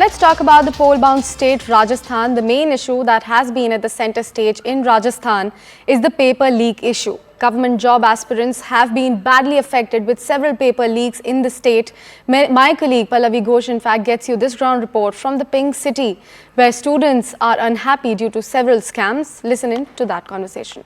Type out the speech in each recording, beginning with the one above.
Let's talk about the poll-bound state, Rajasthan. The main issue that has been at the center stage in Rajasthan is the paper leak issue. Government job aspirants have been badly affected with several paper leaks in the state. My colleague Pallavi Ghosh, in fact, gets you this ground report from the Pink City, where students are unhappy due to several scams. Listen in to that conversation.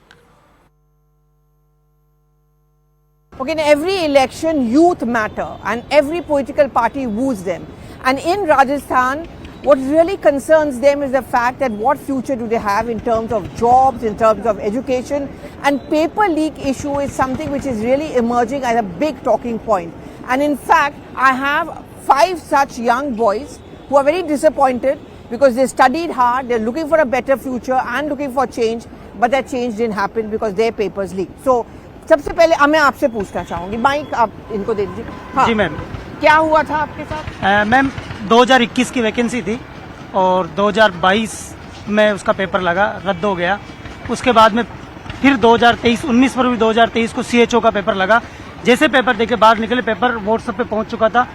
Okay, in every election, youth matter, and every political party woos them. And in Rajasthan, what really concerns them is the fact that what future do they have in terms of jobs, in terms of education, and paper leak issue is something which is really emerging as a big talking point. And in fact, I have 5 such young boys who are very disappointed because they studied hard, they're looking for a better future and looking for change, but that change didn't happen because their papers leaked. So, सबसे पहले मैं आपसे पूछना चाहूंगी, mic आप इनको दे दीजिए। हाँ, जी मैम, क्या हुआ था आपके साथ? मैम 2021 की वैकेंसी थी और 2022 में उसका पेपर लगा, रद्द हो गया। उसके बाद में फिर 2023-19 पर भी 2023 को CHO का पेपर लगा। जैसे पेपर देके बाहर निकले, पेपर व्हाट्सएप पे पहुंच चुका था।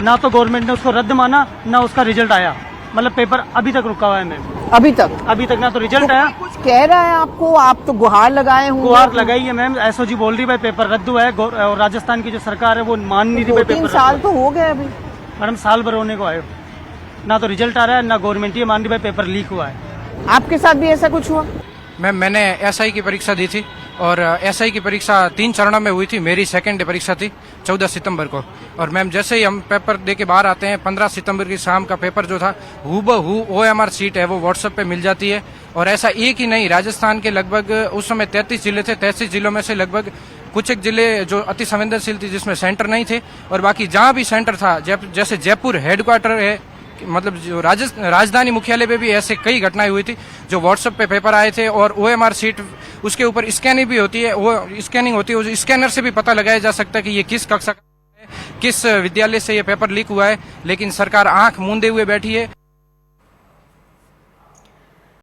ना तो गवर्नमेंट ने उसको रद्द माना, ना उसका रिजल्ट आया। मतलब पेपर अभी तक रुका हुआ है मैम। अभी तक ना तो रिजल्ट आया। कुछ कह रहा है आपको, आप तो गुहार लगाए होंगे। गुहार लगाई है मैम। SOG बोल रही भाई पेपर रद्द हुआ है, और राजस्थान की जो सरकार है वो मान नहीं रही भाई पेपर। 2-3 साल तो हो गए अभी मैडम, साल भर होने को आए, ना तो रिजल्ट आ रहा है, ना गवर्नमेंट ये मान रही भाई पेपर लीक हुआ है। आपके साथ भी ऐसा कुछ हुआ? मैम, मैंने SI की परीक्षा दी थी और SI की परीक्षा 3 चरणों में हुई थी। मेरी सेकंड परीक्षा थी 14 सितंबर को। और मैम, जैसे ही हम पेपर दे के बाहर आते हैं, 15 सितंबर की शाम का पेपर जो था, हूबहू OMR सीट है वो व्हाट्सएप पे मिल जाती है। और ऐसा एक ही नहीं, राजस्थान के लगभग उस समय 33 जिले थे। 33 जिलों में से लगभग कुछ एक जिले जो अति संवेदनशील थी, जिसमें सेंटर नहीं थे, और बाकी जहां भी सेंटर था, जैसे जयपुर हेडक्वार्टर है, मतलब जो राजधानी मुख्यालय पे भी ऐसे कई घटनाएं हुई थी जो व्हाट्सएप पे पेपर आए थे। और OMR सीट, उसके ऊपर स्कैनिंग भी होती है, वो स्कैनिंग होती है, उस स्कैनर से भी पता लगाया जा सकता है कि ये किस कक्षा का है, किस विद्यालय से ये पेपर लीक हुआ है। लेकिन सरकार आंख मूंदे हुए बैठी है।